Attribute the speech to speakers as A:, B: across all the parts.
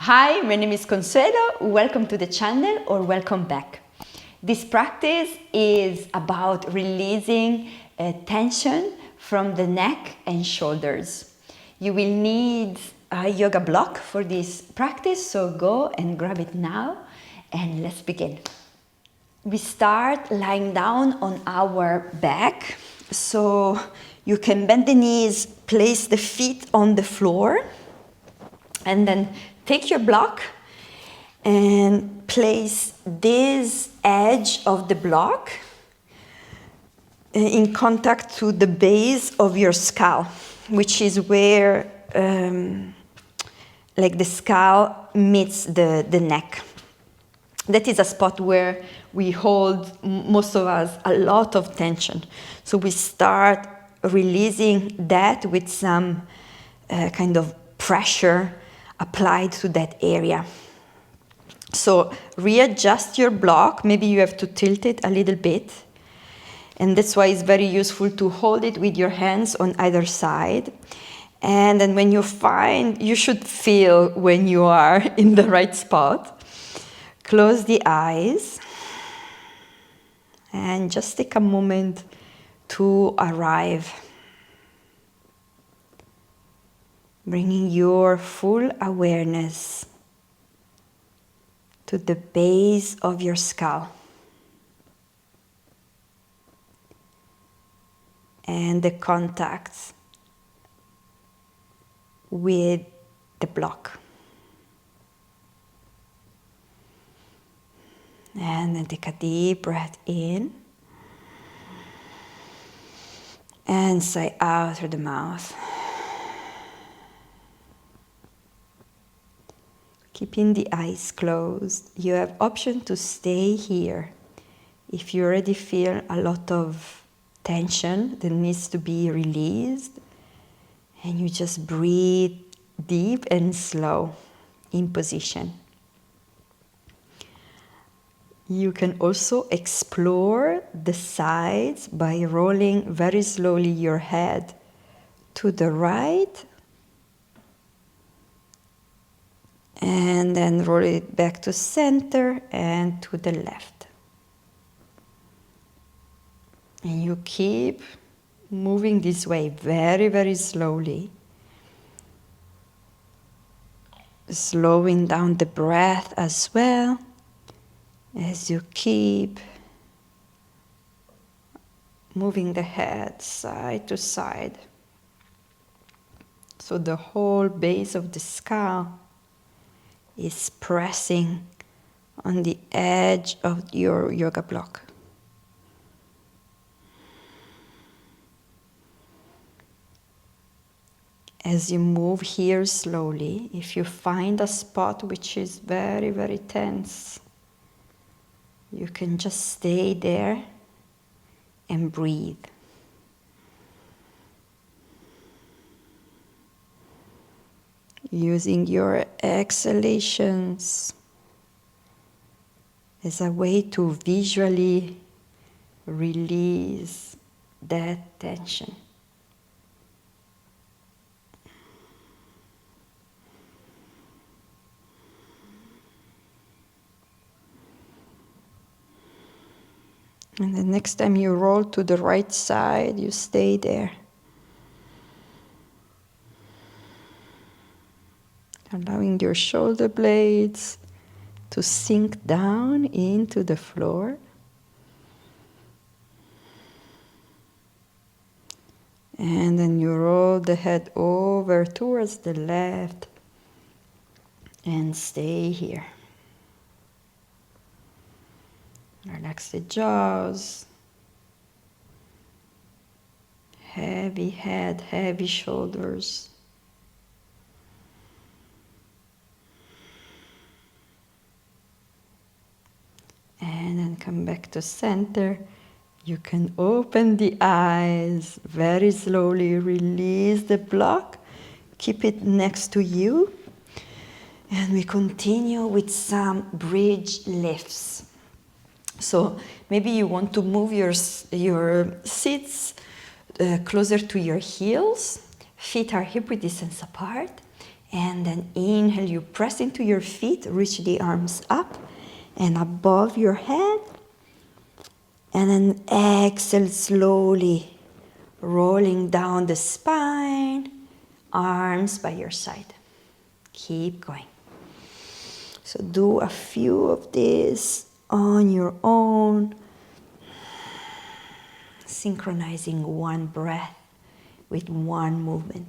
A: Hi, my name is Consuelo. Welcome to the channel or welcome back. This practice is about releasing tension from the neck and shoulders. You will need a yoga block for this practice, so go and grab it now and let's begin. We start lying down on our back, so you can bend the knees, place the feet on the floor, and then take your block and place this edge of the block in contact to the base of your skull, which is where like the skull meets the neck. That is a spot where we hold, most of us, a lot of tension. So we start releasing that with some kind of pressure applied to that area. So readjust your block. Maybe you have to tilt it a little bit. And that's why it's very useful to hold it with your hands on either side. And then when you should feel when you are in the right spot. Close the eyes and just take a moment to arrive. Bringing your full awareness to the base of your skull and the contact with the block. And then take a deep breath in and sigh out through the mouth. Keeping the eyes closed, you have option to stay here. If you already feel a lot of tension that needs to be released, and you just breathe deep and slow in position. You can also explore the sides by rolling very slowly your head to the right and then roll it back to center and to the left. And you keep moving this way very, very slowly. Slowing down the breath as well as you keep moving the head side to side. So the whole base of the skull is pressing on the edge of your yoga block. As you move here slowly, if you find a spot which is very, very tense, you can just stay there and breathe. Using your exhalations as a way to visually release that tension. And the next time you roll to the right side, you stay there. Allowing your shoulder blades to sink down into the floor. And then you roll the head over towards the left and stay here. Relax the jaws. Heavy head, heavy shoulders. And then come back to center. You can open the eyes very slowly, release the block, keep it next to you. And we continue with some bridge lifts. So maybe you want to move your seats closer to your heels. Feet are hip width distance apart. And then inhale, you press into your feet, reach the arms up and above your head. And then exhale slowly, rolling down the spine, arms by your side. Keep going. So do a few of these on your own, synchronizing one breath with one movement.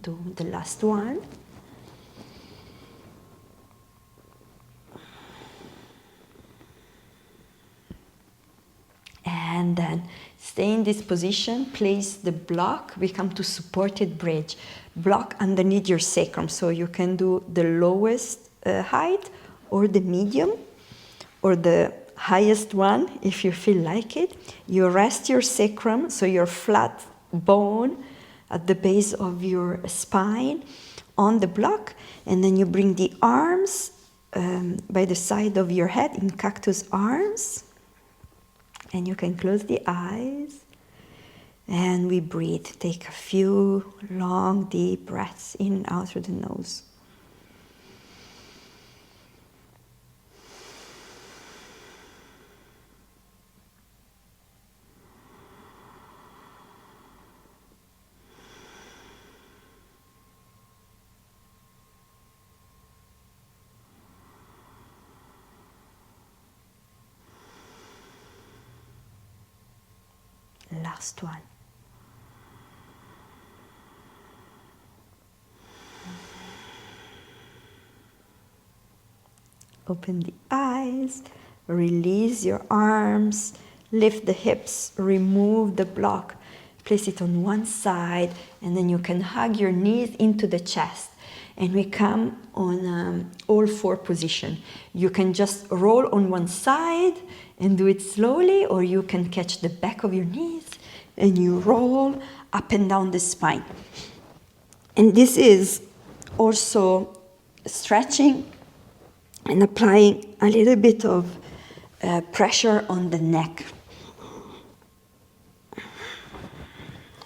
A: Do the last one. And then stay in this position, place the block, we come to supported bridge. Block underneath your sacrum, so you can do the lowest height or the medium or the highest one if you feel like it. You rest your sacrum, so your flat bone at the base of your spine on the block, and then you bring the arms by the side of your head in cactus arms. And you can close the eyes, and we breathe. Take a few long, deep breaths in and out through the nose. Last one. Open the eyes, release your arms, lift the hips, remove the block, place it on one side, and then you can hug your knees into the chest. And we come on all four position. You can just roll on one side and do it slowly, or you can catch the back of your knees and you roll up and down the spine. And this is also stretching and applying a little bit of pressure on the neck.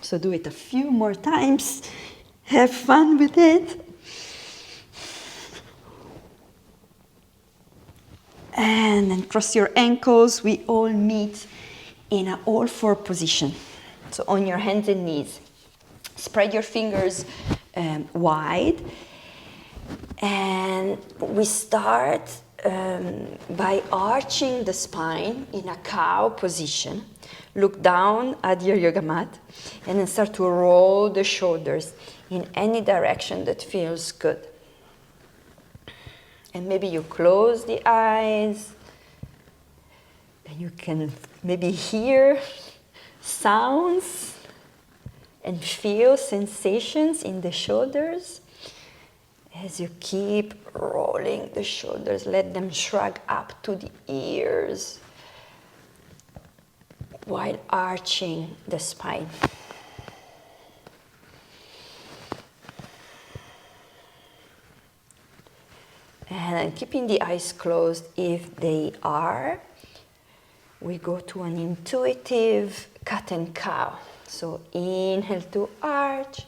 A: So do it a few more times. Have fun with it. And then cross your ankles. We all meet in an all four position. So on your hands and knees. Spread your fingers wide. And we start by arching the spine in a cow position. Look down at your yoga mat and then start to roll the shoulders in any direction that feels good. And maybe you close the eyes and you can maybe hear sounds and feel sensations in the shoulders. As you keep rolling the shoulders, let them shrug up to the ears while arching the spine. And then keeping the eyes closed if they are, we go to an intuitive cat and cow. So inhale to arch.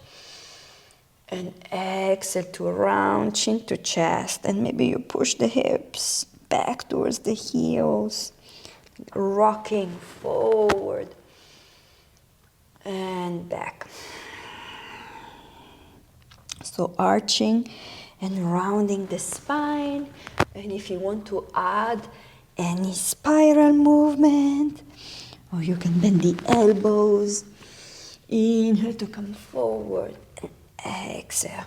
A: And exhale to round chin to chest, and maybe you push the hips back towards the heels, rocking forward and back. So arching and rounding the spine, and if you want to add any spiral movement, or you can bend the elbows, inhale to come forward. Exhale.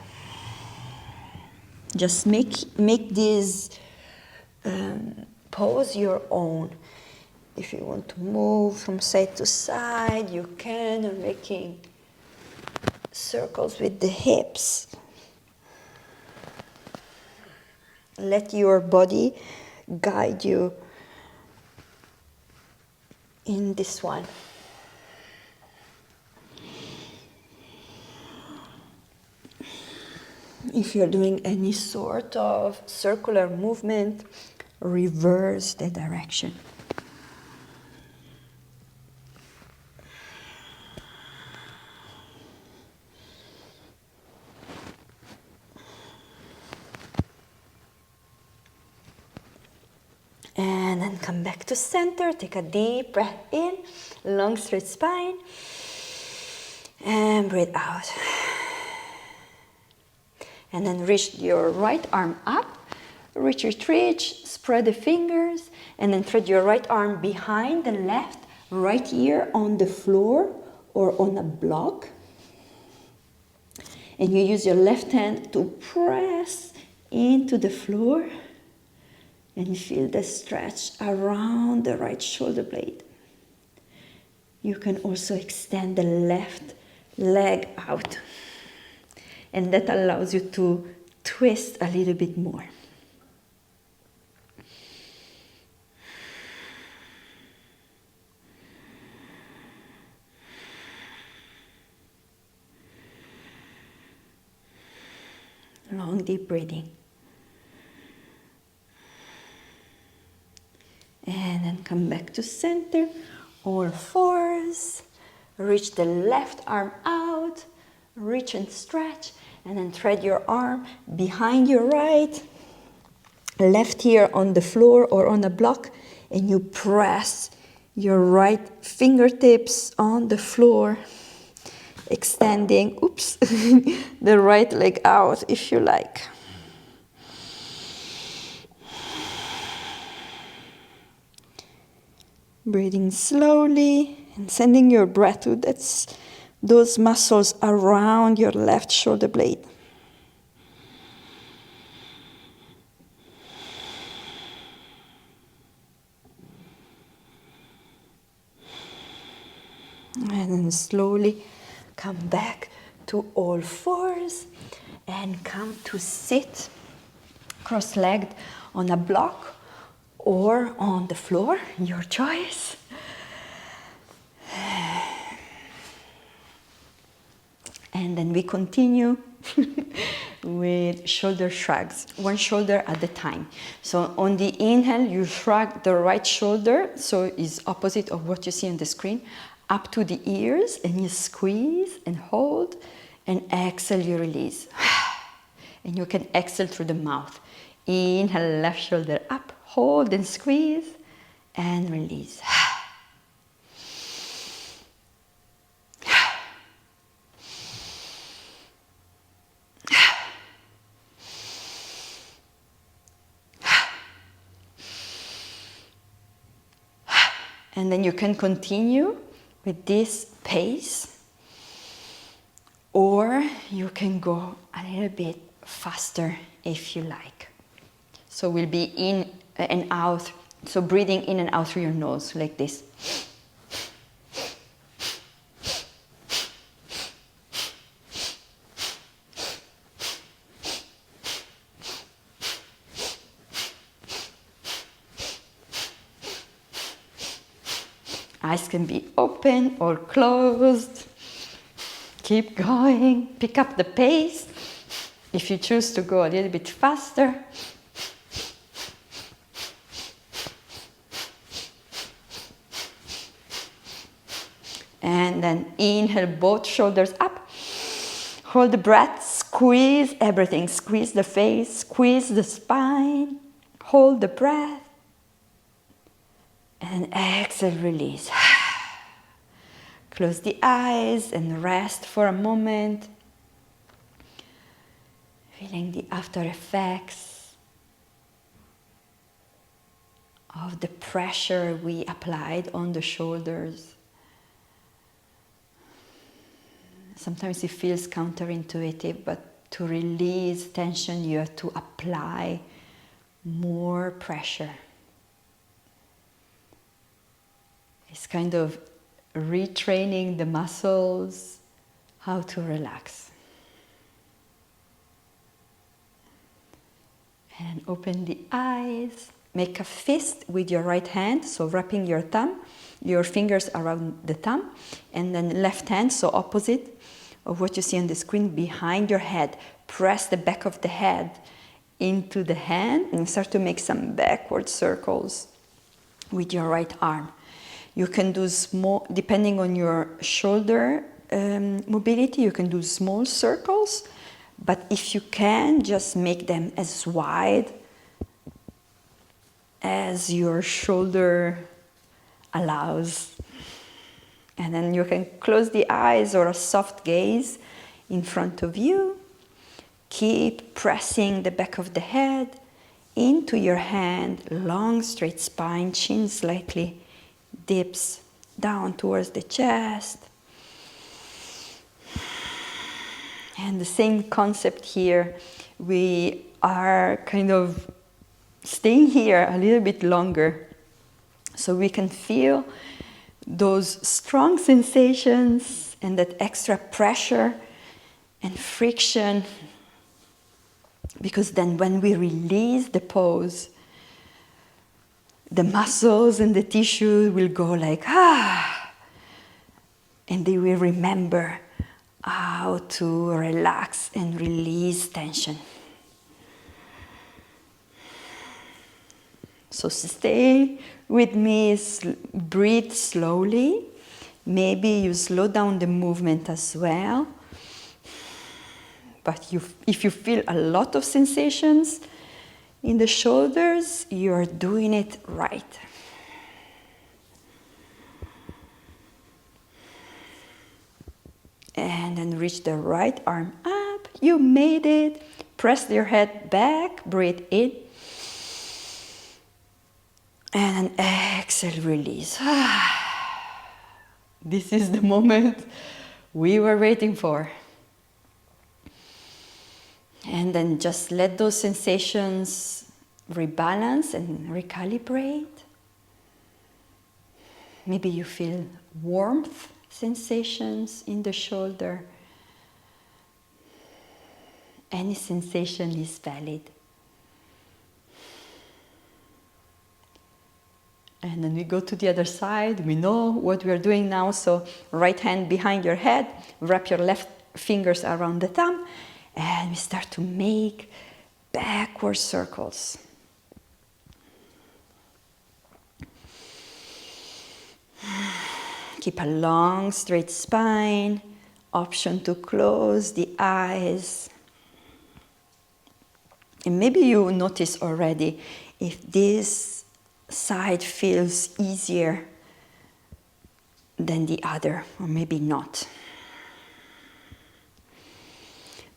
A: Just make this pose your own. If you want to move from side to side, you can, or making circles with the hips. Let your body guide you in this one. If you're doing any sort of circular movement, reverse the direction. And then come back to center, take a deep breath in, long straight spine, and breathe out. And then reach your right arm up, reach, spread the fingers, and then thread your right arm behind the left, right ear on the floor or on a block. And you use your left hand to press into the floor. And you feel the stretch around the right shoulder blade. You can also extend the left leg out. And that allows you to twist a little bit more. Long, deep breathing. And then come back to center, all fours. Reach the left arm out, reach and stretch, and then thread your arm behind your right, left ear on the floor or on a block, and you press your right fingertips on the floor, extending, the right leg out if you like. Breathing slowly and sending your breath to those muscles around your left shoulder blade. And then slowly come back to all fours and come to sit cross-legged on a block or on the floor, your choice. And then we continue with shoulder shrugs, one shoulder at a time. So on the inhale, you shrug the right shoulder, so it's opposite of what you see on the screen, up to the ears, and you squeeze and hold, and exhale, you release. And you can exhale through the mouth. Inhale, left shoulder up, hold and squeeze, and release. And then you can continue with this pace, or you can go a little bit faster if you like. So we'll be in and out, so breathing in and out through your nose, like this. Eyes can be open or closed. Keep going, pick up the pace. If you choose to go a little bit faster. And then inhale, both shoulders up. Hold the breath, squeeze everything. Squeeze the face, squeeze the spine. Hold the breath. And exhale, release. Close the eyes and rest for a moment. Feeling the after effects of the pressure we applied on the shoulders. Sometimes it feels counterintuitive, but to release tension, you have to apply more pressure. It's kind of retraining the muscles how to relax. And open the eyes. Make a fist with your right hand, so wrapping your fingers around the thumb, and then left hand, so opposite of what you see on the screen behind your head. Press the back of the head into the hand and start to make some backward circles with your right arm. You can do small, depending on your shoulder mobility, you can do small circles, but if you can, just make them as wide as your shoulder allows. And then you can close the eyes or a soft gaze in front of you. Keep pressing the back of the head into your hand, long straight spine, chin slightly dips down towards the chest. And the same concept here, we are kind of staying here a little bit longer so we can feel those strong sensations and that extra pressure and friction, because then when we release the pose, the muscles and the tissue will go like, and they will remember how to relax and release tension. So stay with me, breathe slowly. Maybe you slow down the movement as well. But if you feel a lot of sensations in the shoulders, you're doing it right. And then reach the right arm up. You made it. Press your head back. Breathe in. And exhale, release. This is the moment we were waiting for. And then just let those sensations rebalance and recalibrate. Maybe you feel warmth sensations in the shoulder. Any sensation is valid. And then we go to the other side. We know what we are doing now. So right hand behind your head, wrap your left fingers around the thumb, and we start to make backward circles. Keep a long, straight spine. Option to close the eyes. And maybe you notice already if this side feels easier than the other, or maybe not.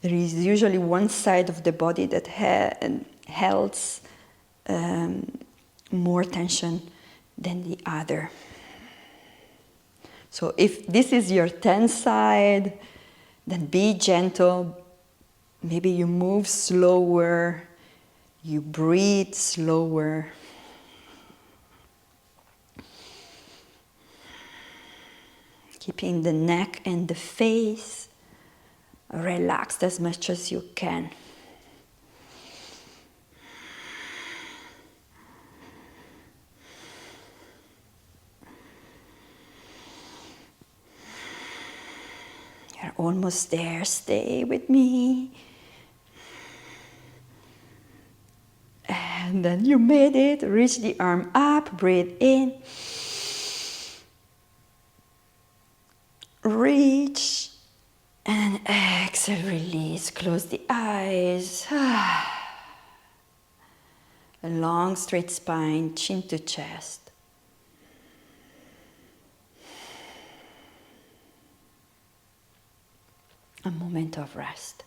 A: There is usually one side of the body that holds more tension than the other. So if this is your tense side, then be gentle. Maybe you move slower, you breathe slower. Keeping the neck and the face relaxed as much as you can. You're almost there. Stay with me. And then you made it. Reach the arm up. Breathe in. Reach. And exhale, release. Close the eyes. A long, straight spine, chin to chest. A moment of rest.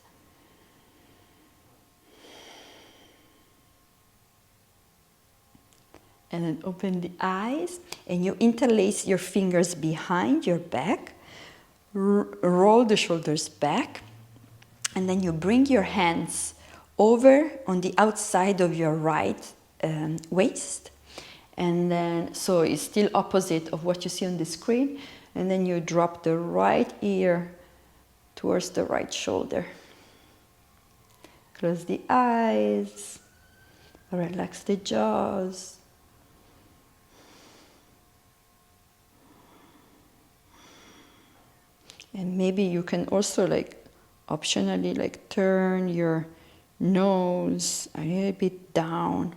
A: And then open the eyes, and you interlace your fingers behind your back. Roll the shoulders back, and then you bring your hands over on the outside of your right waist, and then so it's still opposite of what you see on the screen, and then you drop the right ear towards the right shoulder. Close the eyes, relax the jaws. And maybe you can also optionally turn your nose a little bit down.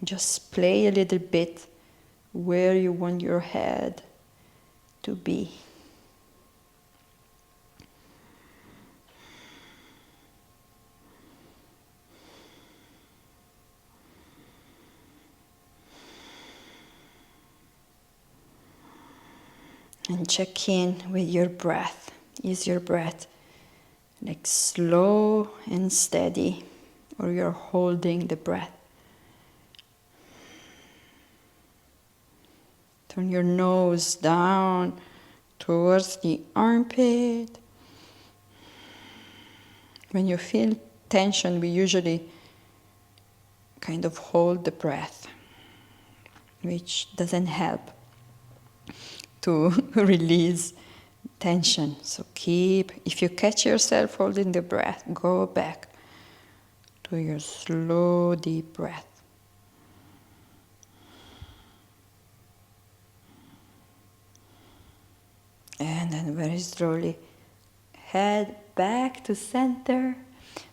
A: Just play a little bit where you want your head to be. And check in with your breath. Is your breath slow and steady, or you're holding the breath? Turn your nose down towards the armpit. When you feel tension, we usually kind of hold the breath, which doesn't help to release tension. So if you catch yourself holding the breath, go back to your slow, deep breath. And then very slowly, head back to center.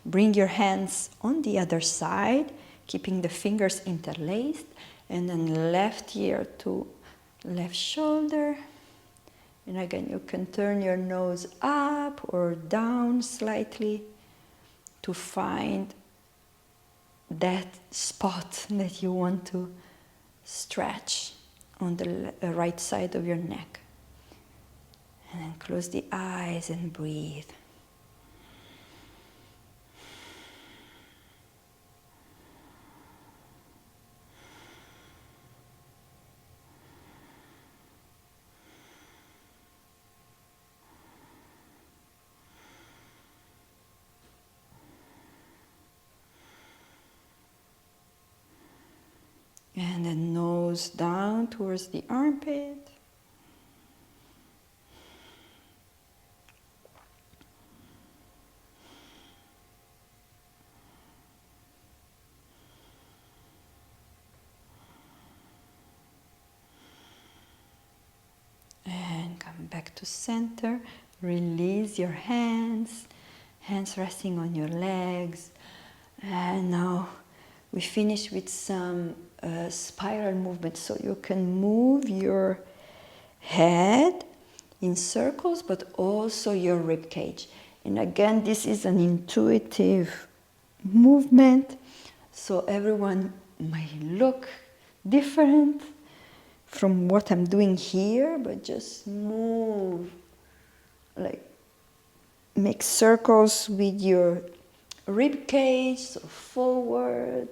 A: Bring your hands on the other side, keeping the fingers interlaced. And then left ear to left shoulder. And again, you can turn your nose up or down slightly to find that spot that you want to stretch on the right side of your neck. And then close the eyes and breathe. And then nose down towards the armpit. And come back to center. Release your hands resting on your legs. And now we finish with some spiral movement, so you can move your head in circles, but also your rib cage. And again, this is an intuitive movement, so everyone might look different from what I'm doing here, but just move, make circles with your rib cage, so forward,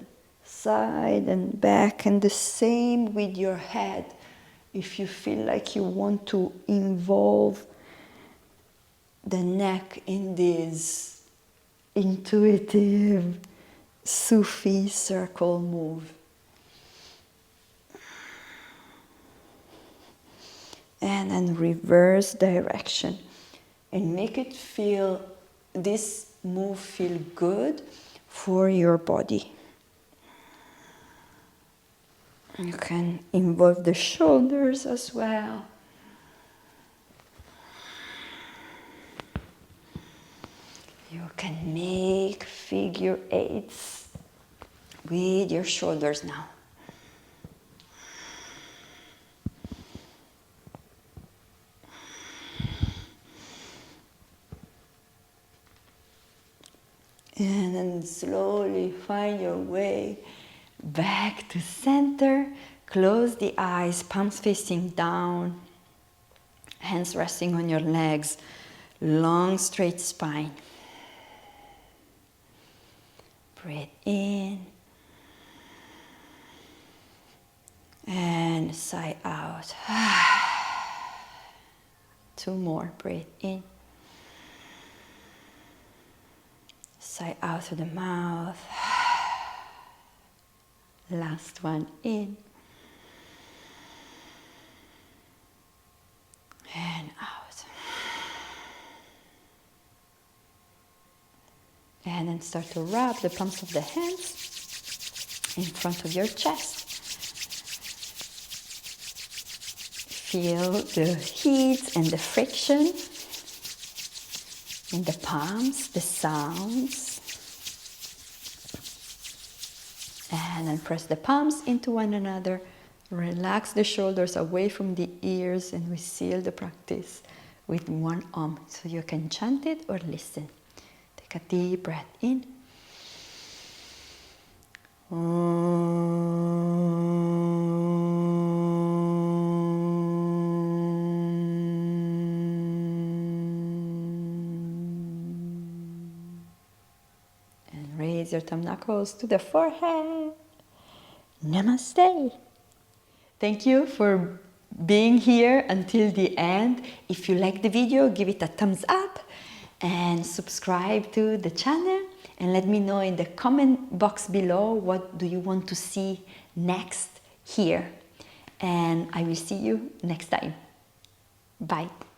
A: side and back, and the same with your head. If you feel like you want to involve the neck in this intuitive Sufi circle move. And then reverse direction and make it this move feel good for your body. You can involve the shoulders as well. You can make figure eights with your shoulders now. And then slowly find your way back to center. Close the eyes, palms facing down, hands resting on your legs, long straight spine. Breathe in and sigh out. 2 more, breathe in. Sigh out through the mouth. Last one in. And out. And then start to rub the palms of the hands in front of your chest. Feel the heat and the friction in the palms, the sounds. And then press the palms into one another. Relax the shoulders away from the ears, and we seal the practice with one Om. So you can chant it or listen. Take a deep breath in. And raise your thumb knuckles to the forehead. Namaste. Thank you for being here until the end. If you like the video, give it a thumbs up and subscribe to the channel, and let me know in the comment box below what do you want to see next here. And I will see you next time. Bye.